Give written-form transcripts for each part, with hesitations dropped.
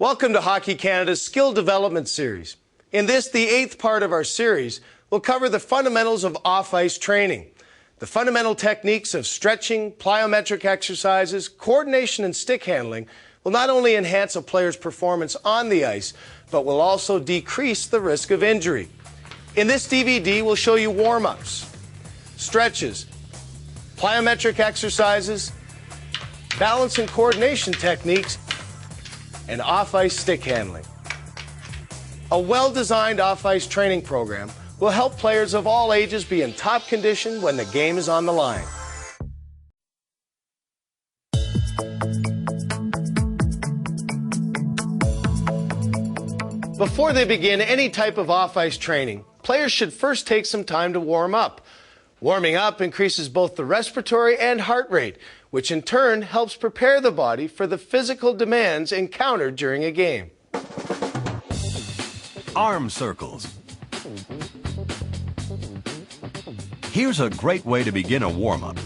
Welcome to Hockey Canada's Skill Development Series. In this, the 8th part of our series, we'll cover the fundamentals of off-ice training. The fundamental techniques of stretching, plyometric exercises, coordination, and stick handling will not only enhance a player's performance on the ice, but will also decrease the risk of injury. In this DVD, we'll show you warm-ups, stretches, plyometric exercises, balance and coordination techniques, and off-ice stick handling. A well-designed off-ice training program will help players of all ages be in top condition when the game is on the line. Before they begin any type of off-ice training, players should first take some time to warm up. Warming up increases both the respiratory and heart rate, which in turn helps prepare the body for the physical demands encountered during a game. Arm circles. Here's a great way to begin a warm-up.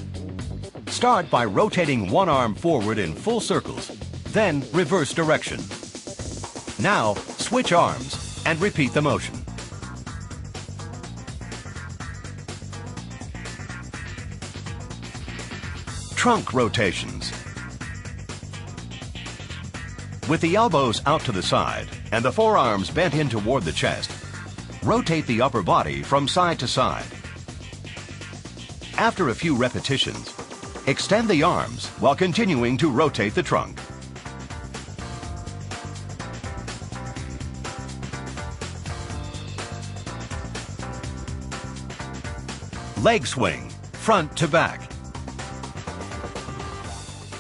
Start by rotating one arm forward in full circles, then reverse direction. Now, switch arms and repeat the motion. Trunk rotations. With the elbows out to the side and the forearms bent in toward the chest, rotate the upper body from side to side. After a few repetitions, extend the arms while continuing to rotate the trunk. Leg swing, front to back.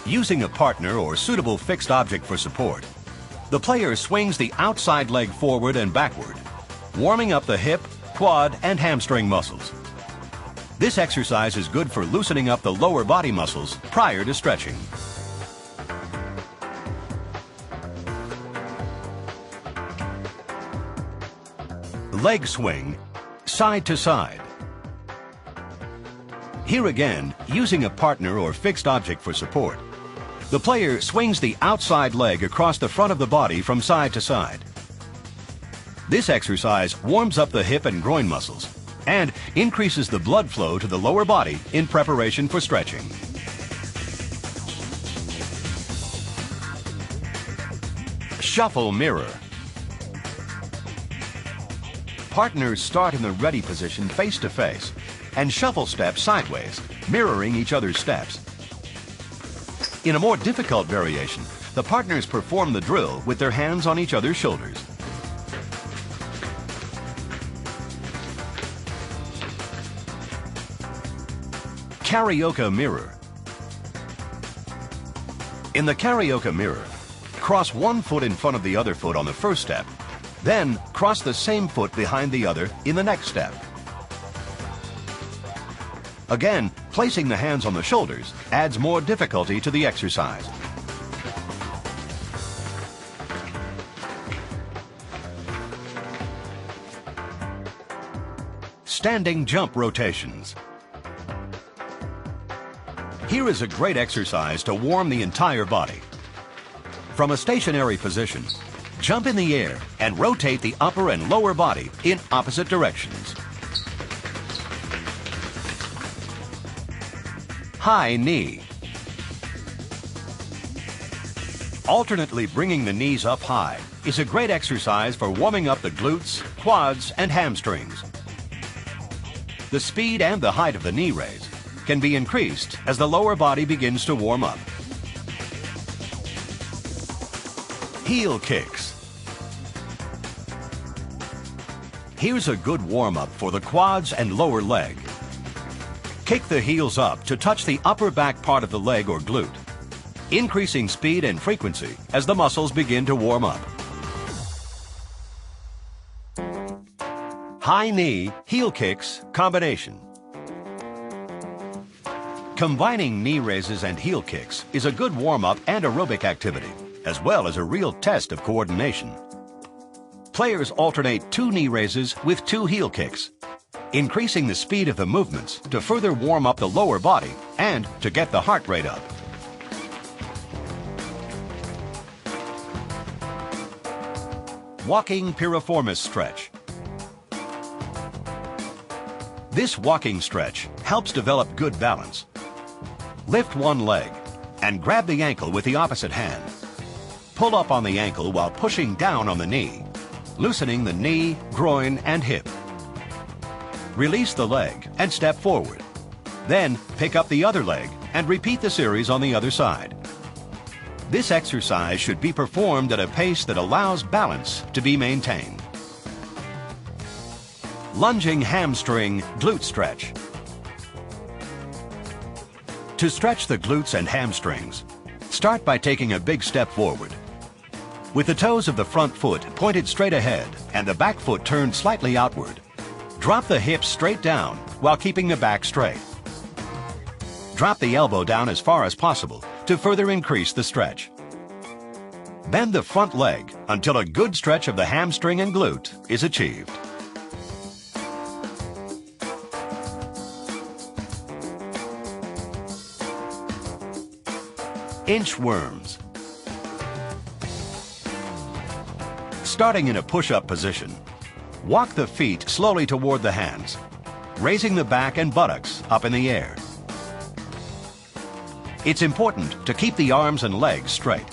Using a partner or suitable fixed object for support, the player swings the outside leg forward and backward, warming up the hip, quad, and hamstring muscles. This exercise is good for loosening up the lower body muscles prior to stretching. Leg swing, side to side. Here again, using a partner or fixed object for support, the player swings the outside leg across the front of the body from side to side. This exercise warms up the hip and groin muscles and increases the blood flow to the lower body in preparation for stretching. Shuffle mirror. Partners start in the ready position face to face and shuffle step sideways, mirroring each other's steps. In a more difficult variation, the partners perform the drill with their hands on each other's shoulders. Karaoke mirror. In the karaoke mirror, cross one foot in front of the other foot on the first step, then cross the same foot behind the other in the next step. Again, placing the hands on the shoulders adds more difficulty to the exercise. Standing jump rotations. Here is a great exercise to warm the entire body. From a stationary position, jump in the air and rotate the upper and lower body in opposite directions. High knee. Alternately bringing the knees up high is a great exercise for warming up the glutes, quads, and hamstrings. The speed and the height of the knee raise can be increased as the lower body begins to warm up. Heel kicks. Here's a good warm-up for the quads and lower leg. Kick the heels up to touch the upper back part of the leg or glute, increasing speed and frequency as the muscles begin to warm up. High knee, heel kicks combination. Combining knee raises and heel kicks is a good warm-up and aerobic activity, as well as a real test of coordination. Players alternate 2 knee raises with 2 heel kicks, increasing the speed of the movements to further warm up the lower body and to get the heart rate up. Walking piriformis stretch. This walking stretch helps develop good balance. Lift one leg and grab the ankle with the opposite hand. Pull up on the ankle while pushing down on the knee, loosening the knee, groin, and hip. Release the leg and step forward. Then pick up the other leg and repeat the series on the other side. This exercise should be performed at a pace that allows balance to be maintained. Lunging hamstring glute stretch. To stretch the glutes and hamstrings, start by taking a big step forward. With the toes of the front foot pointed straight ahead and the back foot turned slightly outward, drop the hips straight down while keeping the back straight. Drop the elbow down as far as possible to further increase the stretch. Bend the front leg until a good stretch of the hamstring and glute is achieved. Inchworms. Starting in a push-up position, walk the feet slowly toward the hands, raising the back and buttocks up in the air. It's important to keep the arms and legs straight.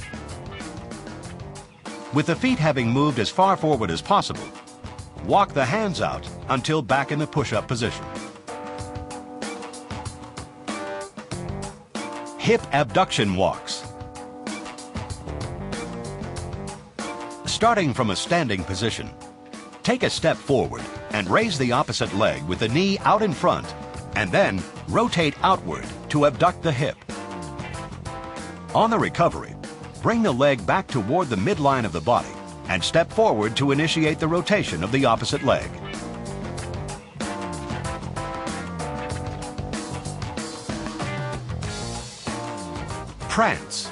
With the feet having moved as far forward as possible, walk the hands out until back in the push-up position. Hip abduction walks. Starting from a standing position, take a step forward and raise the opposite leg with the knee out in front, and then rotate outward to abduct the hip. On the recovery, bring the leg back toward the midline of the body and step forward to initiate the rotation of the opposite leg. Prance.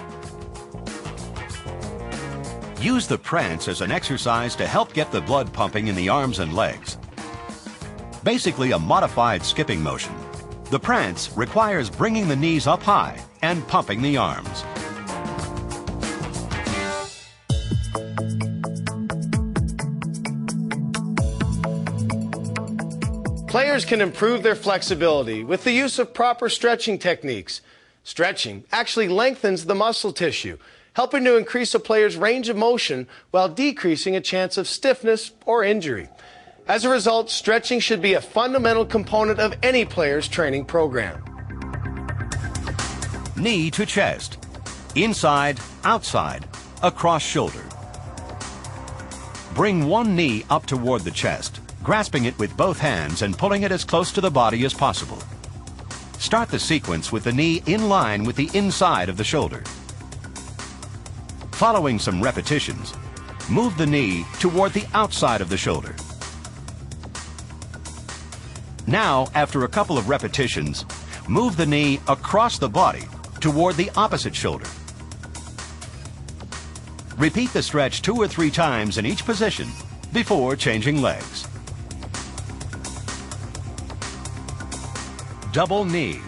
Use the prance as an exercise to help get the blood pumping in the arms and legs. Basically a modified skipping motion, the prance requires bringing the knees up high and pumping the arms. Players can improve their flexibility with the use of proper stretching techniques. Stretching actually lengthens the muscle tissue, helping to increase a player's range of motion while decreasing a chance of stiffness or injury. As a result, stretching should be a fundamental component of any player's training program. Knee to chest. Inside, outside, across shoulder. Bring one knee up toward the chest, grasping it with both hands and pulling it as close to the body as possible. Start the sequence with the knee in line with the inside of the shoulder. Following some repetitions, move the knee toward the outside of the shoulder. Now, after a couple of repetitions, move the knee across the body toward the opposite shoulder. Repeat the stretch 2 or 3 times in each position before changing legs. Double knee.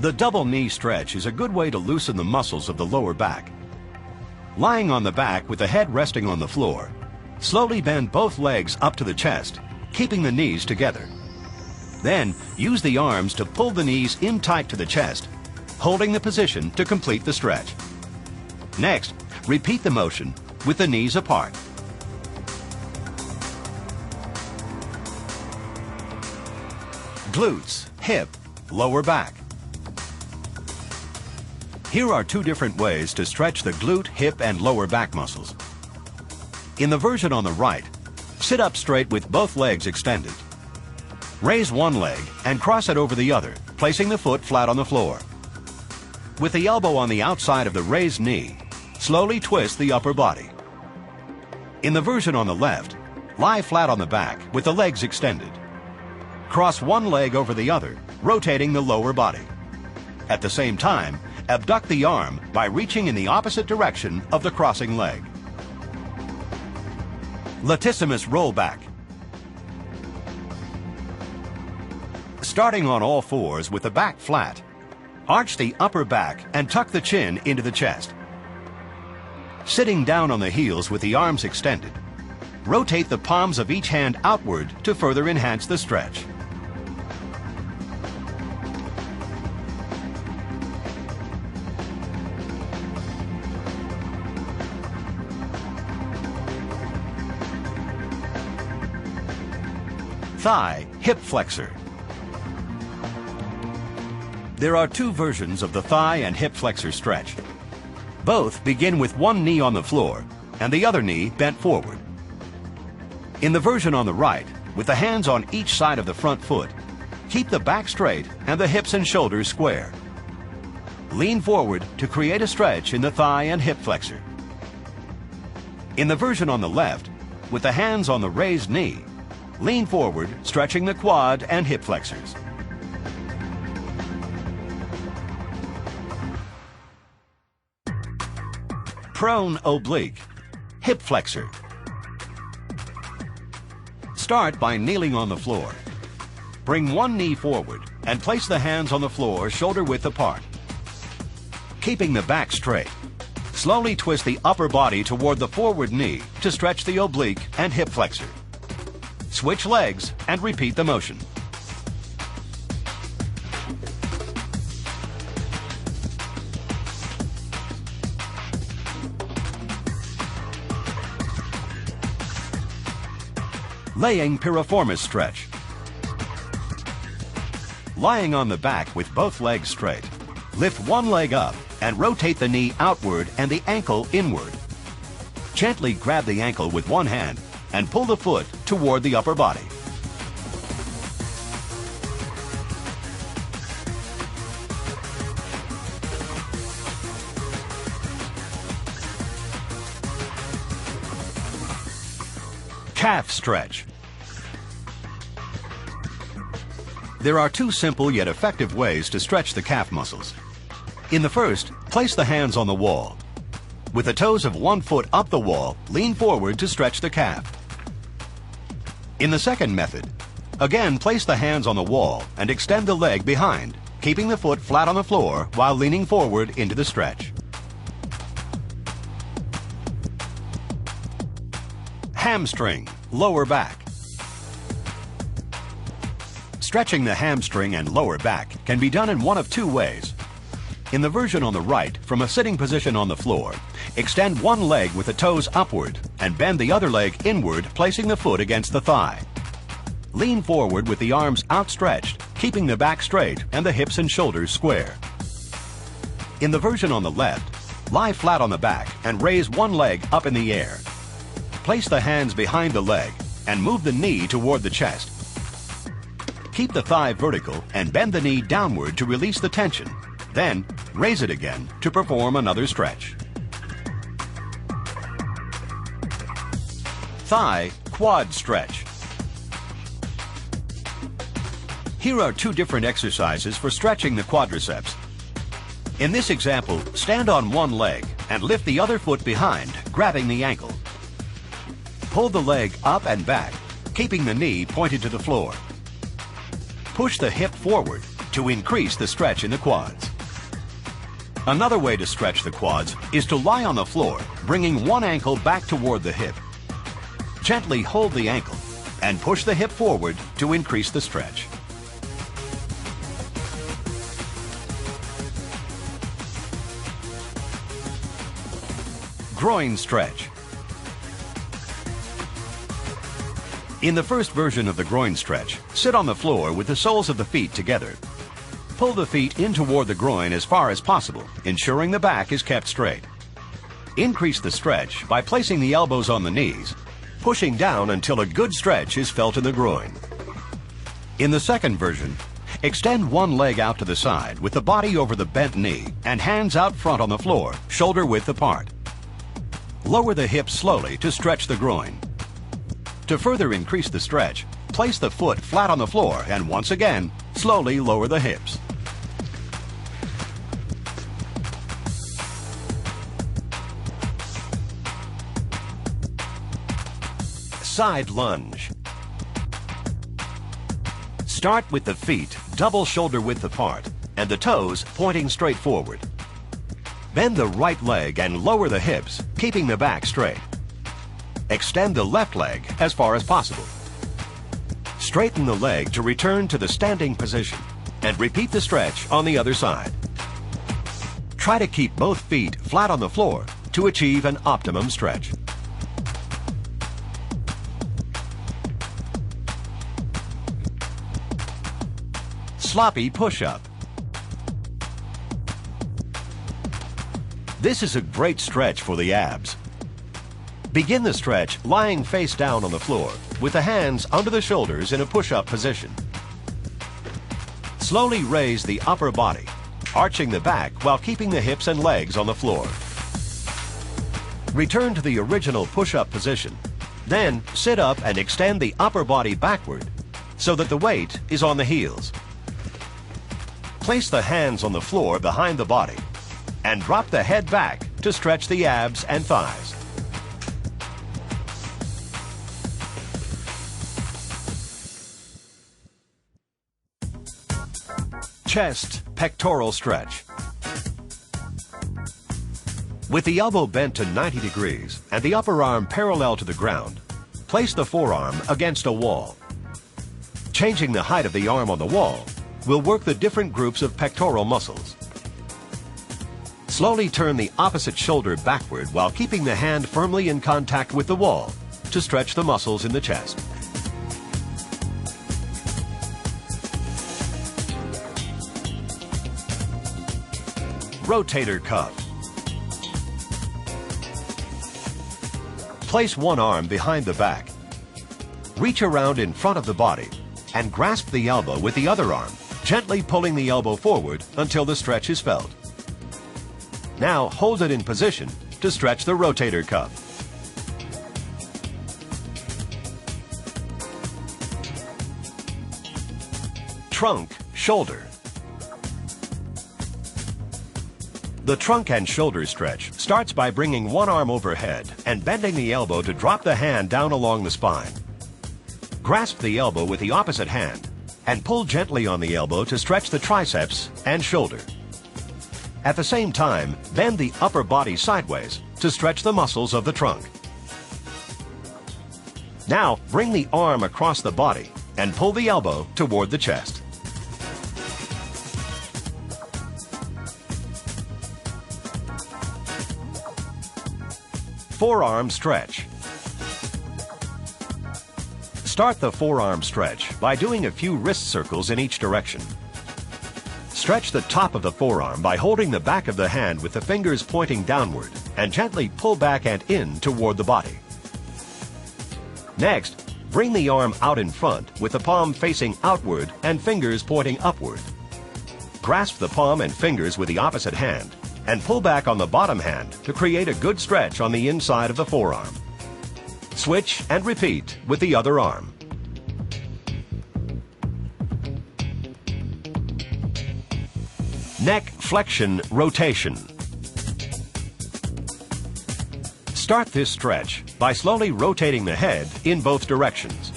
The double knee stretch is a good way to loosen the muscles of the lower back. Lying on the back with the head resting on the floor, slowly bend both legs up to the chest, keeping the knees together. Then use the arms to pull the knees in tight to the chest, holding the position to complete the stretch. Next, repeat the motion with the knees apart. Glutes, hip, lower back. Here are 2 different ways to stretch the glute, hip, and lower back muscles. In the version on the right, sit up straight with both legs extended. Raise one leg and cross it over the other, placing the foot flat on the floor. With the elbow on the outside of the raised knee, slowly twist the upper body. In the version on the left, lie flat on the back with the legs extended. Cross one leg over the other, rotating the lower body. At the same time, abduct the arm by reaching in the opposite direction of the crossing leg. Latissimus rollback. Starting on all fours with the back flat, arch the upper back and tuck the chin into the chest. Sitting down on the heels with the arms extended, rotate the palms of each hand outward to further enhance the stretch. Thigh hip flexor. There are two versions of the thigh and hip flexor stretch. Both begin with one knee on the floor and the other knee bent forward. In the version on the right, with the hands on each side of the front foot, keep the back straight and the hips and shoulders square. Lean forward to create a stretch in the thigh and hip flexor. In the version on the left, with the hands on the raised knee, lean forward, stretching the quad and hip flexors. Prone oblique, hip flexor. Start by kneeling on the floor. Bring one knee forward and place the hands on the floor shoulder width apart. Keeping the back straight, slowly twist the upper body toward the forward knee to stretch the oblique and hip flexor. Switch legs and repeat the motion. Laying piriformis stretch. Lying on the back with both legs straight, lift one leg up and rotate the knee outward and the ankle inward. Gently grab the ankle with one hand and pull the foot toward the upper body. Calf stretch. There are two simple yet effective ways to stretch the calf muscles. In the first, place the hands on the wall. With the toes of one foot up the wall, lean forward to stretch the calf. In the second method, again place the hands on the wall and extend the leg behind, keeping the foot flat on the floor while leaning forward into the stretch. Hamstring, lower back. Stretching the hamstring and lower back can be done in one of two ways. In the version on the right, from a sitting position on the floor, extend one leg with the toes upward and bend the other leg inward, placing the foot against the thigh. Lean forward with the arms outstretched, keeping the back straight and the hips and shoulders square. In the version on the left, lie flat on the back and raise one leg up in the air. Place the hands behind the leg and move the knee toward the chest. Keep the thigh vertical and bend the knee downward to release the tension. Then, raise it again to perform another stretch. Thigh quad stretch. Here are two different exercises for stretching the quadriceps. In this example, stand on one leg and lift the other foot behind, grabbing the ankle. Pull the leg up and back, keeping the knee pointed to the floor. Push the hip forward to increase the stretch in the quads. Another way to stretch the quads is to lie on the floor, bringing one ankle back toward the hip. Gently hold the ankle and push the hip forward to increase the stretch. Groin stretch. In the first version of the groin stretch, sit on the floor with the soles of the feet together. Pull the feet in toward the groin as far as possible, ensuring the back is kept straight. Increase the stretch by placing the elbows on the knees, pushing down until a good stretch is felt in the groin. In the second version, extend one leg out to the side with the body over the bent knee and hands out front on the floor, shoulder width apart. Lower the hips slowly to stretch the groin. To further increase the stretch, place the foot flat on the floor and once again, slowly lower the hips. Side lunge. Start with the feet double shoulder width apart and the toes pointing straight forward. Bend the right leg and lower the hips, keeping the back straight. Extend the left leg as far as possible. Straighten the leg to return to the standing position and repeat the stretch on the other side. Try to keep both feet flat on the floor to achieve an optimum stretch. Sloppy push-up. This is a great stretch for the abs. Begin the stretch lying face down on the floor with the hands under the shoulders in a push-up position. Slowly raise the upper body, arching the back while keeping the hips and legs on the floor. Return to the original push-up position. Then sit up and extend the upper body backward so that the weight is on the heels. Place the hands on the floor behind the body and drop the head back to stretch the abs and thighs. Chest pectoral stretch. With the elbow bent to 90 degrees and the upper arm parallel to the ground, place the forearm against a wall. Changing the height of the arm on the wall will work the different groups of pectoral muscles. Slowly turn the opposite shoulder backward while keeping the hand firmly in contact with the wall to stretch the muscles in the chest. Rotator cuff. Place one arm behind the back. Reach around in front of the body and grasp the elbow with the other arm, gently pulling the elbow forward until the stretch is felt. Now hold it in position to stretch the rotator cuff. Trunk shoulder. The trunk and shoulder stretch starts by bringing one arm overhead and bending the elbow to drop the hand down along the spine. Grasp the elbow with the opposite hand and pull gently on the elbow to stretch the triceps and shoulder. At the same time, bend the upper body sideways to stretch the muscles of the trunk. Now, bring the arm across the body and pull the elbow toward the chest. Forearm stretch. Start the forearm stretch by doing a few wrist circles in each direction. Stretch the top of the forearm by holding the back of the hand with the fingers pointing downward and gently pull back and in toward the body. Next, bring the arm out in front with the palm facing outward and fingers pointing upward. Grasp the palm and fingers with the opposite hand and pull back on the bottom hand to create a good stretch on the inside of the forearm. Switch and repeat with the other arm. Neck flexion rotation. Start this stretch by slowly rotating the head in both directions.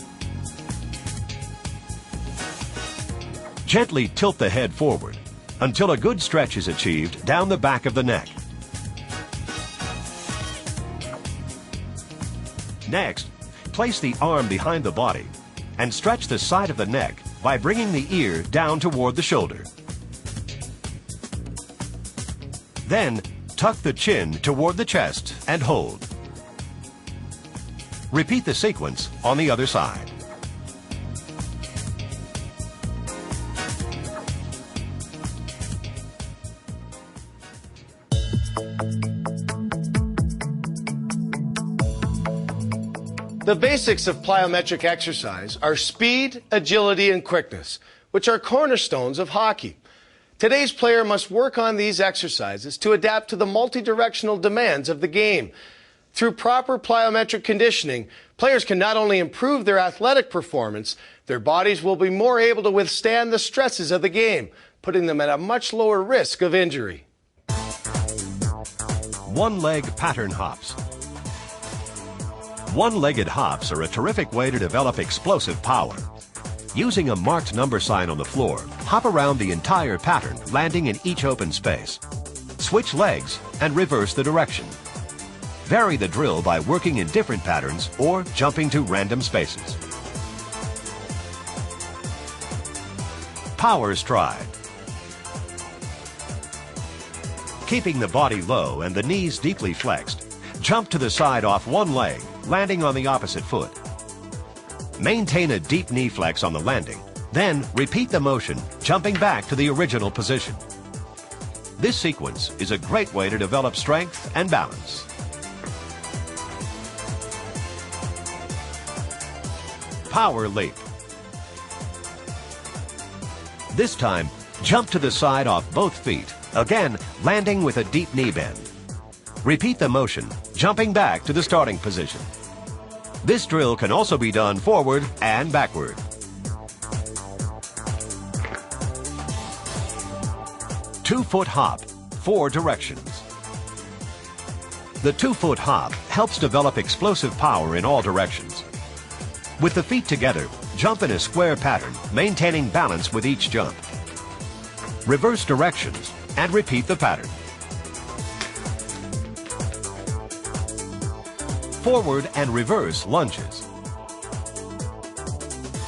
Gently tilt the head forward until a good stretch is achieved down the back of the neck. Next, place the arm behind the body and stretch the side of the neck by bringing the ear down toward the shoulder. Then, tuck the chin toward the chest and hold. Repeat the sequence on the other side. The basics of plyometric exercise are speed, agility, and quickness, which are cornerstones of hockey. Today's player must work on these exercises to adapt to the multi-directional demands of the game. Through proper plyometric conditioning, players can not only improve their athletic performance, their bodies will be more able to withstand the stresses of the game, putting them at a much lower risk of injury. One-leg pattern hops. One-legged hops are a terrific way to develop explosive power. Using a marked number sign on the floor, hop around the entire pattern, landing in each open space. switch legs, and reverse the direction. Vary the drill by working in different patterns or jumping to random spaces. Power stride. Keeping the body low and the knees deeply flexed, jump to the side off one leg, landing on the opposite foot. Maintain a deep knee flex on the landing, then repeat the motion, jumping back to the original position. This sequence is a great way to develop strength and balance. Power leap. This time, jump to the side off both feet, again landing with a deep knee bend. Repeat the motion, jumping back to the starting position. This drill can also be done forward and backward. Two-foot hop, 4 directions. The two-foot hop helps develop explosive power in all directions. With the feet together, jump in a square pattern, maintaining balance with each jump. Reverse directions and repeat the pattern. Forward and reverse lunges.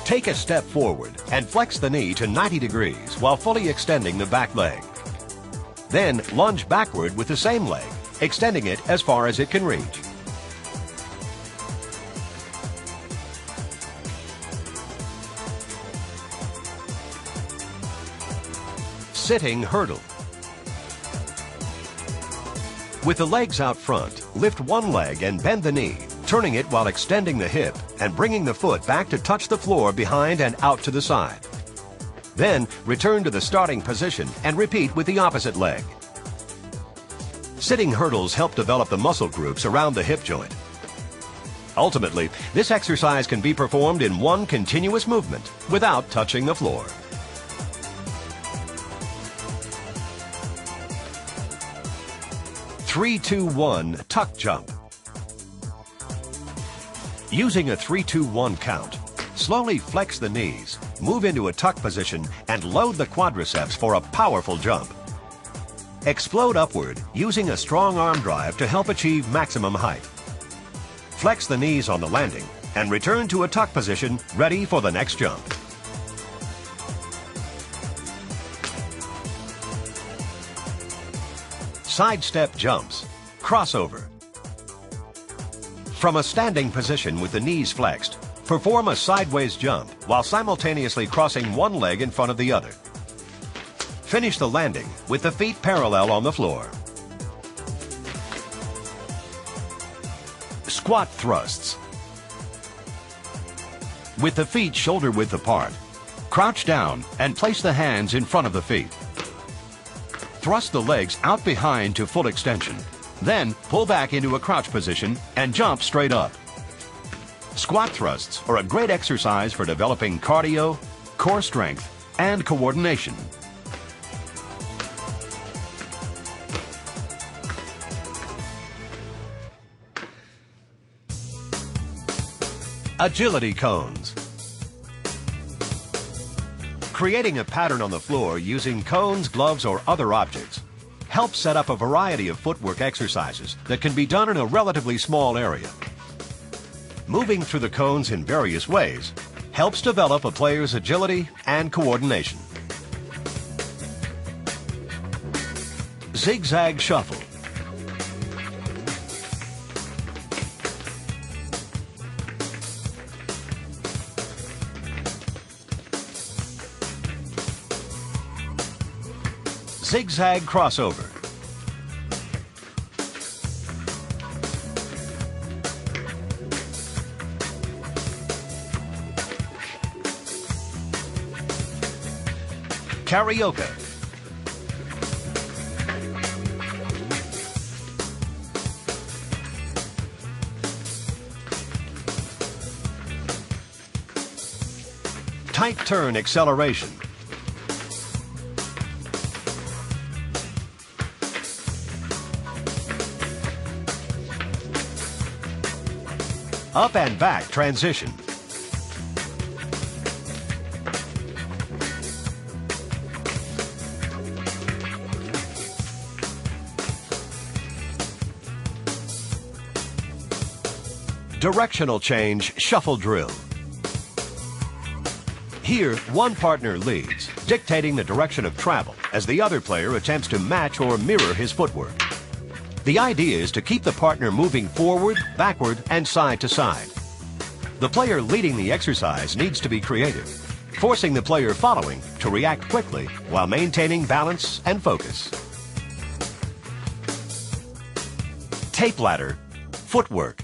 Take a step forward and flex the knee to 90 degrees while fully extending the back leg. Then lunge backward with the same leg, extending it as far as it can reach. Sitting hurdle. With the legs out front, lift one leg and bend the knee, turning it while extending the hip and bringing the foot back to touch the floor behind and out to the side. Then return to the starting position and repeat with the opposite leg. Sitting hurdles help develop the muscle groups around the hip joint. Ultimately, this exercise can be performed in one continuous movement without touching the floor. Three, two, one tuck jump. Using a 3-2-1 count, slowly flex the knees, move into a tuck position, and load the quadriceps for a powerful jump. Explode upward using a strong arm drive to help achieve maximum height. Flex the knees on the landing and return to a tuck position ready for the next jump. Sidestep jumps, crossover. From a standing position with the knees flexed, perform a sideways jump while simultaneously crossing one leg in front of the other. Finish the landing with the feet parallel on the floor. Squat thrusts. With the feet shoulder width apart, crouch down and place the hands in front of the feet. Thrust the legs out behind to full extension. Then pull back into a crouch position and jump straight up. Squat thrusts are a great exercise for developing cardio, core strength, and coordination. Agility cones. Creating a pattern on the floor using cones, gloves, or other objects helps set up a variety of footwork exercises that can be done in a relatively small area. Moving through the cones in various ways helps develop a player's agility and coordination. Zigzag shuffle. Zigzag crossover. Karaoke. Tight turn acceleration. Up and back transition. Directional change shuffle drill. Here, one partner leads, dictating the direction of travel as the other player attempts to match or mirror his footwork. The idea is to keep the partner moving forward, backward, and side to side. The player leading the exercise needs to be creative, forcing the player following to react quickly while maintaining balance and focus. Tape ladder, footwork.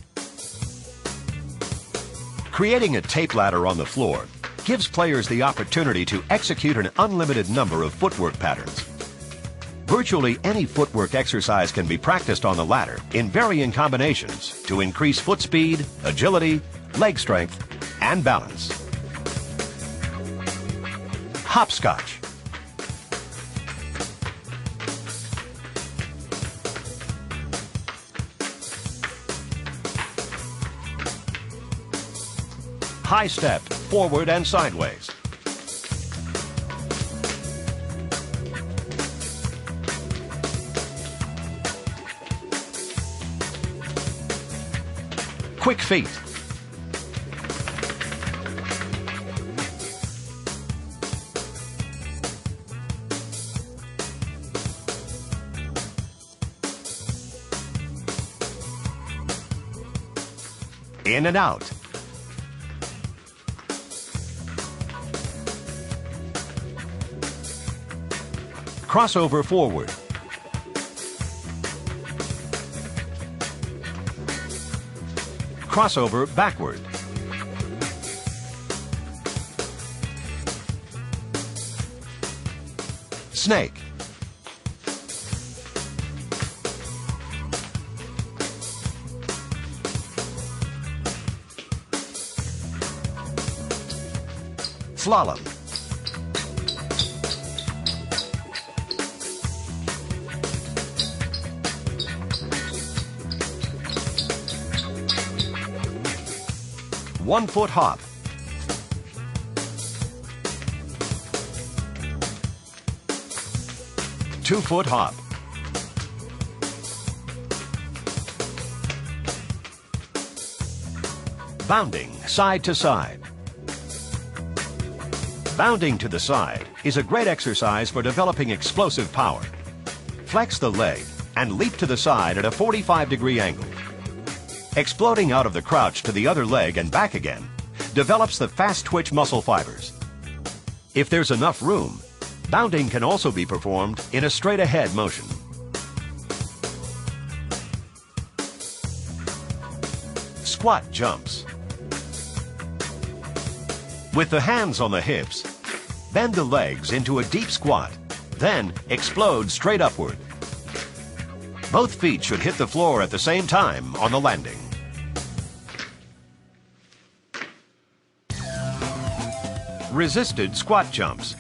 Creating a tape ladder on the floor gives players the opportunity to execute an unlimited number of footwork patterns. Virtually any footwork exercise can be practiced on the ladder in varying combinations to increase foot speed, agility, leg strength, and balance. Hopscotch. High step, forward and sideways. Quick feet. In and out. Crossover forward. Crossover backward. Snake. Slalom. One-foot hop. Two-foot hop. Bounding side to side. Bounding to the side is a great exercise for developing explosive power. Flex the leg and leap to the side at a 45-degree angle. Exploding out of the crouch to the other leg and back again develops the fast twitch muscle fibers. If there's enough room, bounding can also be performed in a straight-ahead motion. Squat jumps. With the hands on the hips, bend the legs into a deep squat, then explode straight upward. Both feet should hit the floor at the same time on the landing. Resisted squat jumps.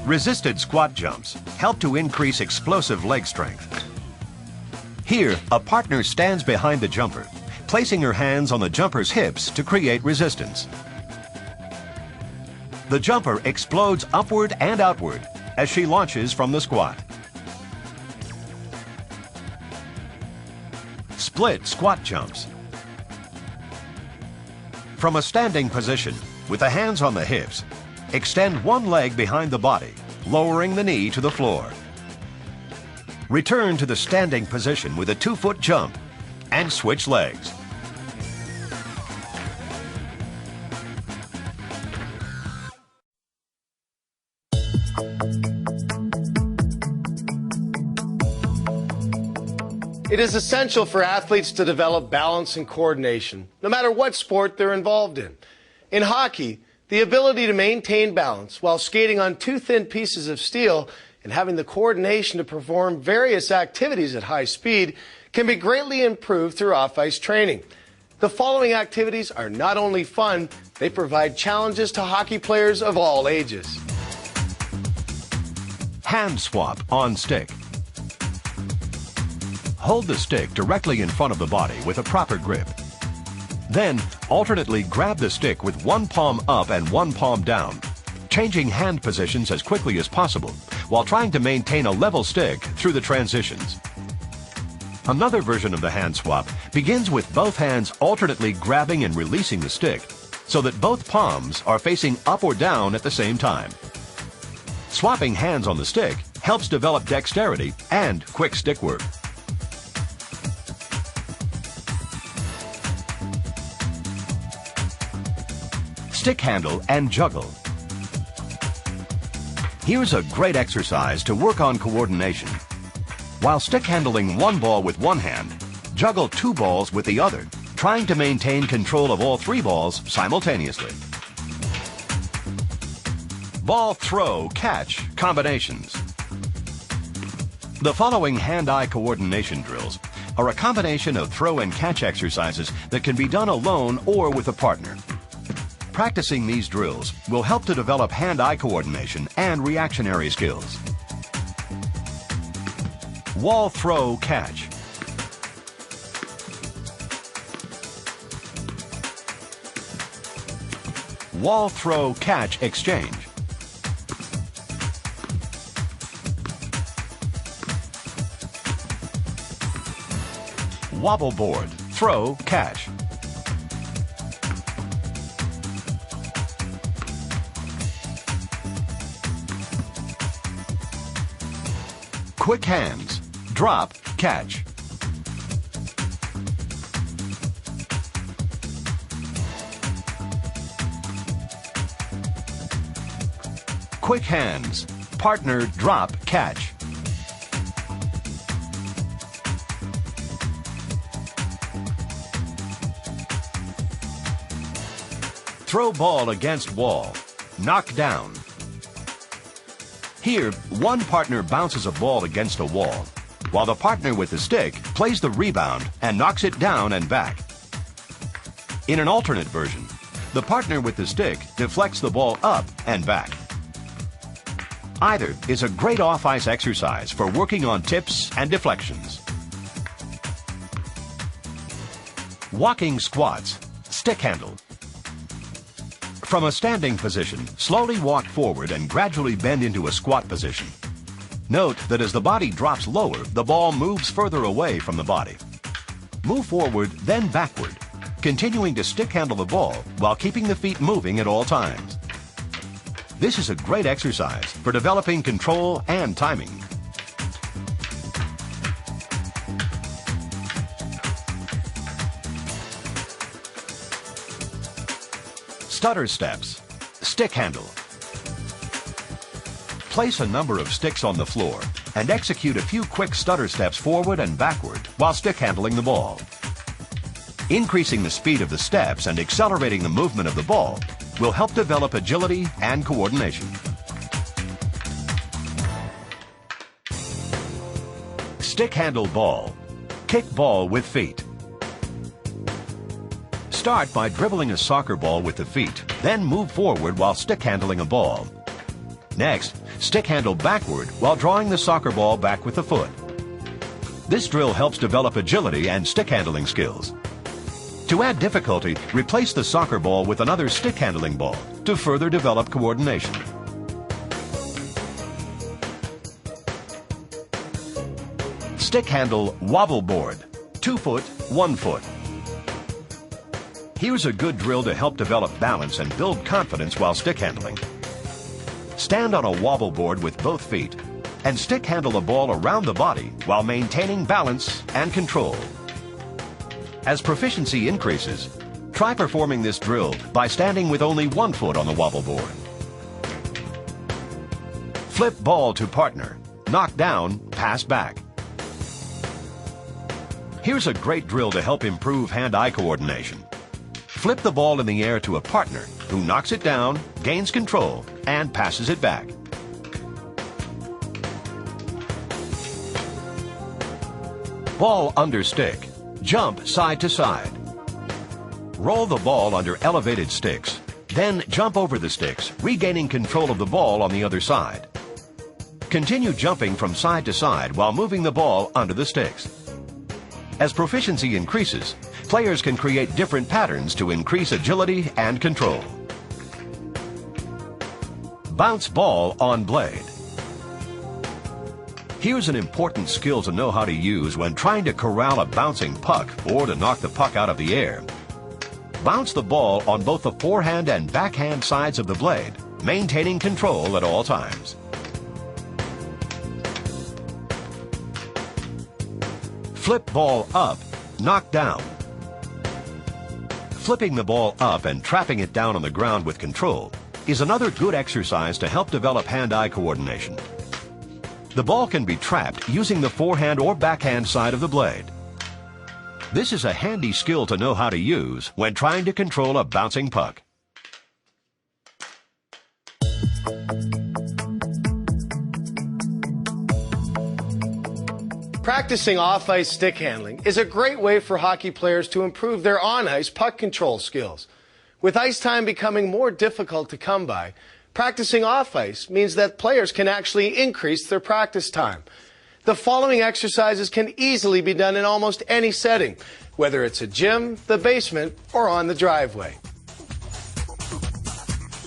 Resisted squat jumps help to increase explosive leg strength. Here, a partner stands behind the jumper, placing her hands on the jumper's hips to create resistance. The jumper explodes upward and outward as she launches from the squat. Split squat jumps. From a standing position, with the hands on the hips, extend one leg behind the body, lowering the knee to the floor. Return to the standing position with a 2-foot jump and switch legs. It is essential for athletes to develop balance and coordination, no matter what sport they're involved in. In hockey, the ability to maintain balance while skating on 2 thin pieces of steel and having the coordination to perform various activities at high speed can be greatly improved through off-ice training. The following activities are not only fun, they provide challenges to hockey players of all ages. Hand swap on stick. Hold the stick directly in front of the body with a proper grip. Then, alternately grab the stick with one palm up and one palm down, changing hand positions as quickly as possible while trying to maintain a level stick through the transitions. Another version of the hand swap begins with both hands alternately grabbing and releasing the stick so that both palms are facing up or down at the same time. Swapping hands on the stick helps develop dexterity and quick stick work. Stick handle and juggle. Here's a great exercise to work on coordination. While stick handling one ball with one hand, juggle two balls with the other, trying to maintain control of all three balls simultaneously. Ball throw, catch combinations. The following hand-eye coordination drills are a combination of throw and catch exercises that can be done alone or with a partner. Practicing these drills will help to develop hand-eye coordination and reactionary skills. Wall throw, catch. Wall throw, catch, exchange. Wobble board, throw, catch. Quick hands, drop, catch. Quick hands, partner, drop, catch. Throw ball against wall, knock down. Here, one partner bounces a ball against a wall, while the partner with the stick plays the rebound and knocks it down and back. In an alternate version, the partner with the stick deflects the ball up and back. Either is a great off-ice exercise for working on tips and deflections. Walking squats, stick handle. From a standing position, slowly walk forward and gradually bend into a squat position. Note that as the body drops lower, the ball moves further away from the body. Move forward, then backward, continuing to stick handle the ball while keeping the feet moving at all times. This is a great exercise for developing control and timing. Stutter steps, stick handle. Place a number of sticks on the floor and execute a few quick stutter steps forward and backward while stick handling the ball. Increasing the speed of the steps and accelerating the movement of the ball will help develop agility and coordination. Stick handle ball, kick ball with feet. Start by dribbling a soccer ball with the feet, then move forward while stick handling a ball. Next, stick handle backward while drawing the soccer ball back with the foot. This drill helps develop agility and stick handling skills. To add difficulty, replace the soccer ball with another stick handling ball to further develop coordination. Stick handle wobble board, 2 foot, 1 foot. Here's a good drill to help develop balance and build confidence while stick handling. Stand on a wobble board with both feet and stick handle the ball around the body while maintaining balance and control. As proficiency increases, try performing this drill by standing with only 1 foot on the wobble board. Flip ball to partner, knock down, pass back. Here's a great drill to help improve hand-eye coordination. Flip the ball in the air to a partner who knocks it down, gains control, and passes it back. Ball under stick. Jump side to side. Roll the ball under elevated sticks, then jump over the sticks, regaining control of the ball on the other side. Continue jumping from side to side while moving the ball under the sticks. As proficiency increases, players can create different patterns to increase agility and control. Bounce ball on blade. Here's an important skill to know how to use when trying to corral a bouncing puck or to knock the puck out of the air. Bounce the ball on both the forehand and backhand sides of the blade, maintaining control at all times. Flip ball up, knock down. Flipping the ball up and trapping it down on the ground with control is another good exercise to help develop hand-eye coordination. The ball can be trapped using the forehand or backhand side of the blade. This is a handy skill to know how to use when trying to control a bouncing puck. Practicing off-ice stick handling is a great way for hockey players to improve their on-ice puck control skills. With ice time becoming more difficult to come by, practicing off-ice means that players can actually increase their practice time. The following exercises can easily be done in almost any setting, whether it's a gym, the basement, or on the driveway.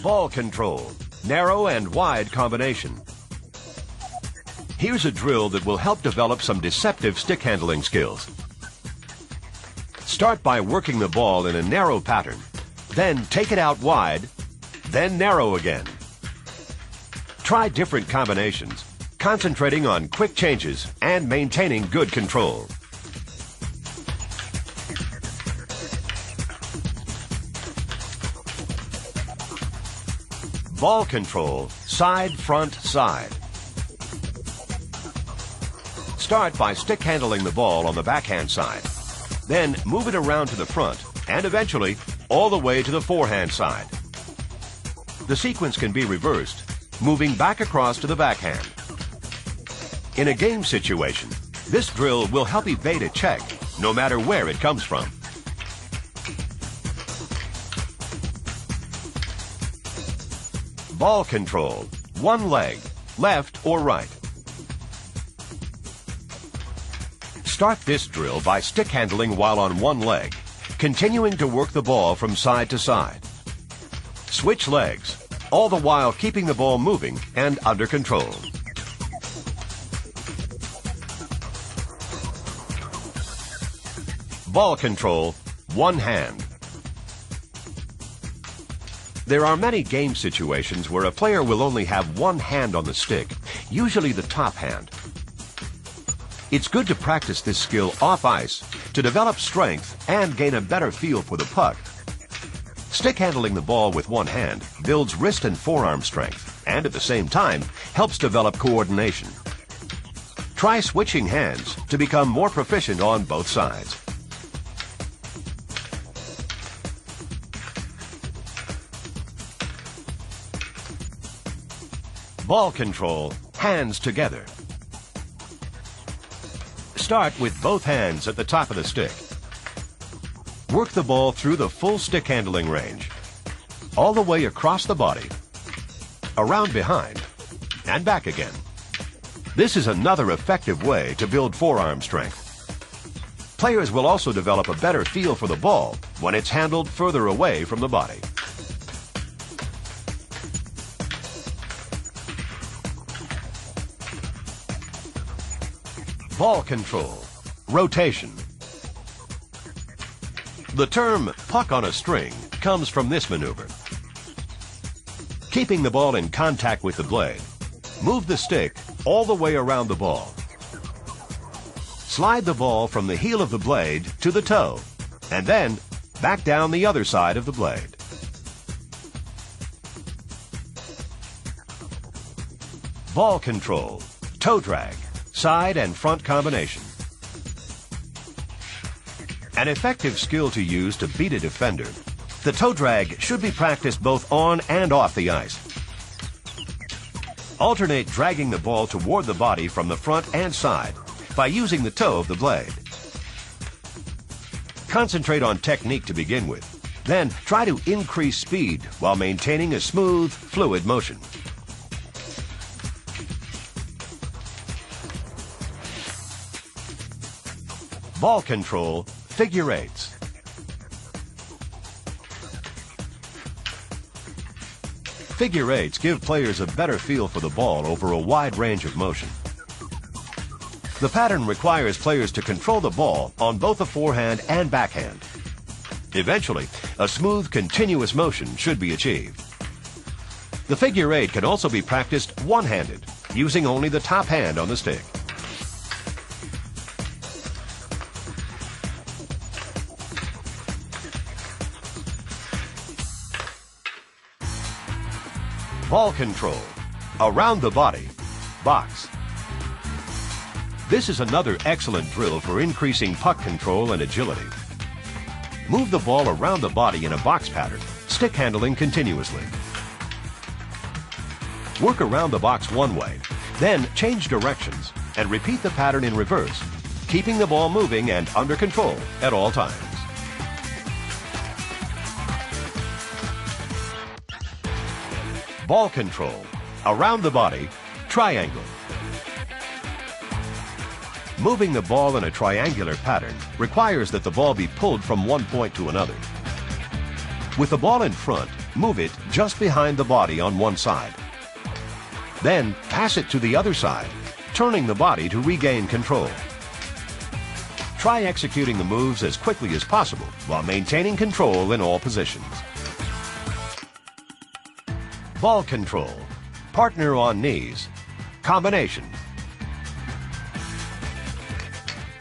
Ball control, narrow and wide combination. Here's a drill that will help develop some deceptive stick handling skills. Start by working the ball in a narrow pattern, then take it out wide, then narrow again. Try different combinations, concentrating on quick changes and maintaining good control. Ball control, side, front, side. Start by stick handling the ball on the backhand side. Then move it around to the front and eventually all the way to the forehand side. The sequence can be reversed, moving back across to the backhand. In a game situation, this drill will help evade a check, no matter where it comes from. Ball control, one leg, left or right. Start this drill by stick handling while on one leg, continuing to work the ball from side to side. Switch legs, all the while keeping the ball moving and under control. Ball control, one hand. There are many game situations where a player will only have one hand on the stick, usually the top hand. It's good to practice this skill off ice to develop strength and gain a better feel for the puck. Stick handling the ball with one hand builds wrist and forearm strength and at the same time helps develop coordination. Try switching hands to become more proficient on both sides. Ball control, hands together. Start with both hands at the top of the stick. Work the ball through the full stick handling range, all the way across the body, around behind, and back again. This is another effective way to build forearm strength. Players will also develop a better feel for the ball when it's handled further away from the body. Ball control, rotation. The term puck on a string comes from this maneuver. Keeping the ball in contact with the blade, move the stick all the way around the ball. Slide the ball from the heel of the blade to the toe, and then back down the other side of the blade. Ball control, toe drag, side and front combination. An effective skill to use to beat a defender, the toe drag should be practiced both on and off the ice. Alternate dragging the ball toward the body from the front and side by using the toe of the blade. Concentrate on technique to begin with, then try to increase speed while maintaining a smooth, fluid motion. Ball control, figure eights. Figure eights give players a better feel for the ball over a wide range of motion. The pattern requires players to control the ball on both the forehand and backhand. Eventually, a smooth, continuous motion should be achieved. The figure eight can also be practiced one-handed, using only the top hand on the stick. Ball control, around the body, box. This is another excellent drill for increasing puck control and agility. Move the ball around the body in a box pattern, stick handling continuously. Work around the box one way, then change directions and repeat the pattern in reverse, keeping the ball moving and under control at all times. Ball control, around the body, triangle. Moving the ball in a triangular pattern requires that the ball be pulled from one point to another. With the ball in front, move it just behind the body on one side. Then pass it to the other side, turning the body to regain control. Try executing the moves as quickly as possible while maintaining control in all positions. Ball control, partner on knees, combination.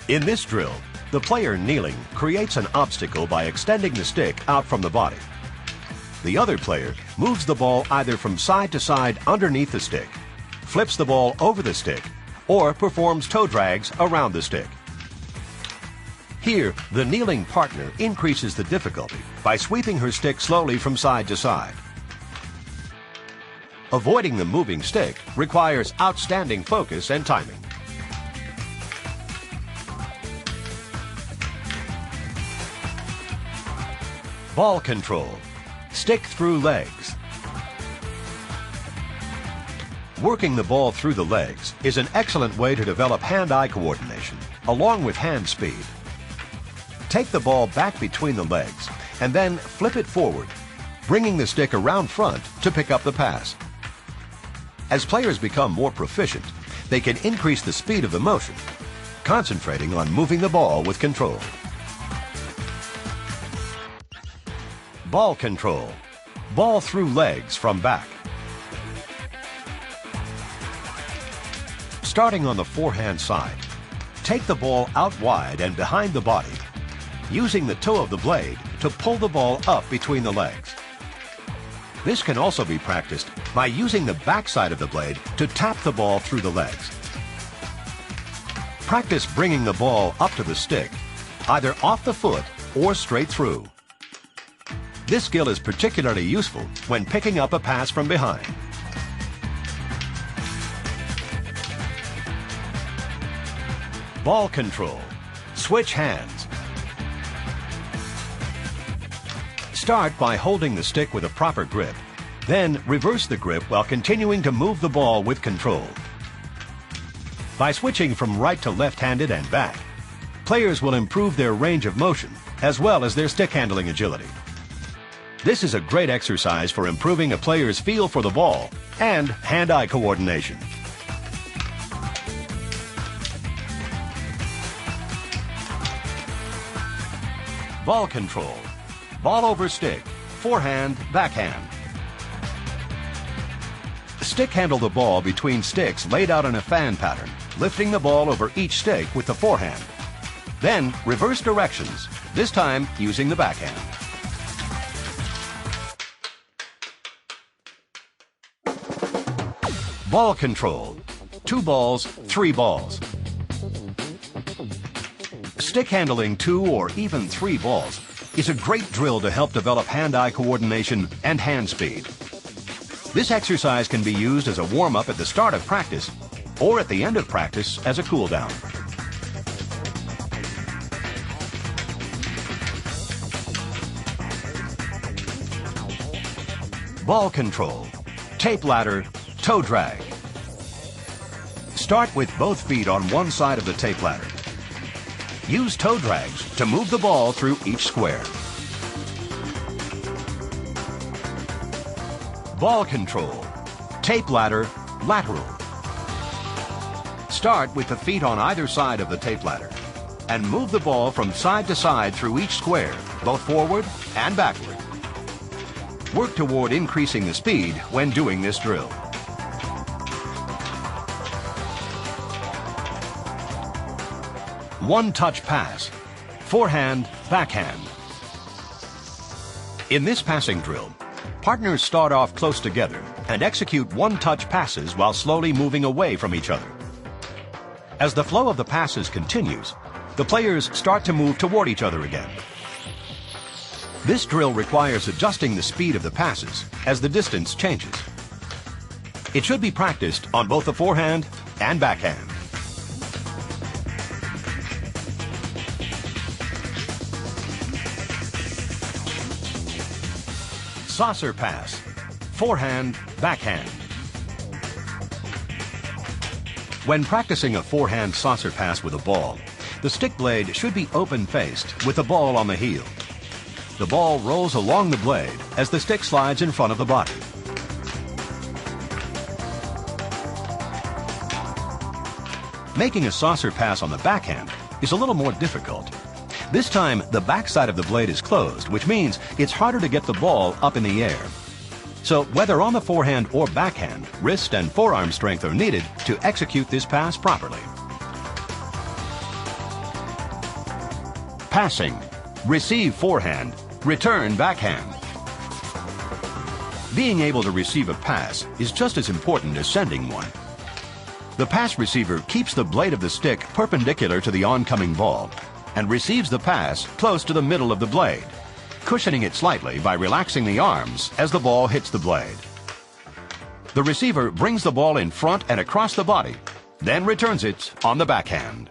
In this drill, the player kneeling creates an obstacle by extending the stick out from the body. The other player moves the ball either from side to side underneath the stick, flips the ball over the stick, or performs toe drags around the stick. Here, the kneeling partner increases the difficulty by sweeping her stick slowly from side to side. Avoiding the moving stick requires outstanding focus and timing. Ball control, stick through legs. Working the ball through the legs is an excellent way to develop hand-eye coordination, along with hand speed. Take the ball back between the legs and then flip it forward, bringing the stick around front to pick up the pass. As players become more proficient, they can increase the speed of the motion, concentrating on moving the ball with control. Ball control, ball through legs from back. Starting on the forehand side, take the ball out wide and behind the body, using the toe of the blade to pull the ball up between the legs. This can also be practiced by using the backside of the blade to tap the ball through the legs. Practice bringing the ball up to the stick, either off the foot or straight through. This skill is particularly useful when picking up a pass from behind. Ball control, switch hands. Start by holding the stick with a proper grip, then reverse the grip while continuing to move the ball with control. By switching from right to left-handed and back, players will improve their range of motion as well as their stick handling agility. This is a great exercise for improving a player's feel for the ball and hand-eye coordination. Ball control, ball over stick, forehand, backhand. Stick handle the ball between sticks laid out in a fan pattern, lifting the ball over each stick with the forehand. Then reverse directions, this time using the backhand. Ball control, 2 balls, 3 balls. Stick handling 2 or even 3 balls is a great drill to help develop hand-eye coordination and hand speed. This exercise can be used as a warm-up at the start of practice or at the end of practice as a cool-down. Ball control, tape ladder, toe drag. Start with both feet on one side of the tape ladder. Use toe drags to move the ball through each square. Ball control, tape ladder, lateral. Start with the feet on either side of the tape ladder and move the ball from side to side through each square, both forward and backward. Work toward increasing the speed when doing this drill. One-touch pass, forehand, backhand. In this passing drill, partners start off close together and execute one-touch passes while slowly moving away from each other. As the flow of the passes continues, the players start to move toward each other again. This drill requires adjusting the speed of the passes as the distance changes. It should be practiced on both the forehand and backhand. Saucer pass, forehand, backhand. When practicing a forehand saucer pass with a ball, the stick blade should be open-faced with the ball on the heel. The ball rolls along the blade as the stick slides in front of the body. Making a saucer pass on the backhand is a little more difficult. This time, the backside of the blade is closed, which means it's harder to get the ball up in the air. So whether on the forehand or backhand, wrist and forearm strength are needed to execute this pass properly. Passing. Receive forehand. Return backhand. Being able to receive a pass is just as important as sending one. The pass receiver keeps the blade of the stick perpendicular to the oncoming ball and receives the pass close to the middle of the blade, cushioning it slightly by relaxing the arms as the ball hits the blade. The receiver brings the ball in front and across the body, then returns it on the backhand.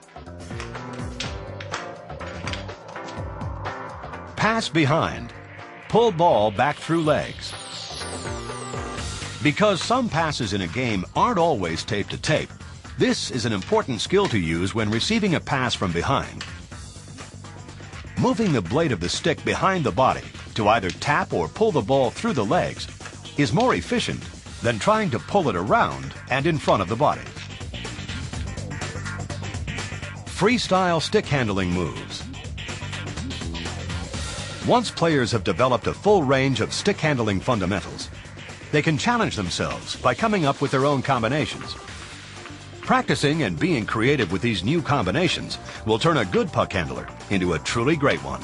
Pass behind. Pull ball back through legs. Because some passes in a game aren't always tape to tape, this is an important skill to use when receiving a pass from behind. Moving the blade of the stick behind the body to either tap or pull the ball through the legs is more efficient than trying to pull it around and in front of the body. Freestyle stick handling moves. Once players have developed a full range of stick handling fundamentals, they can challenge themselves by coming up with their own combinations. Practicing and being creative with these new combinations will turn a good puck handler into a truly great one.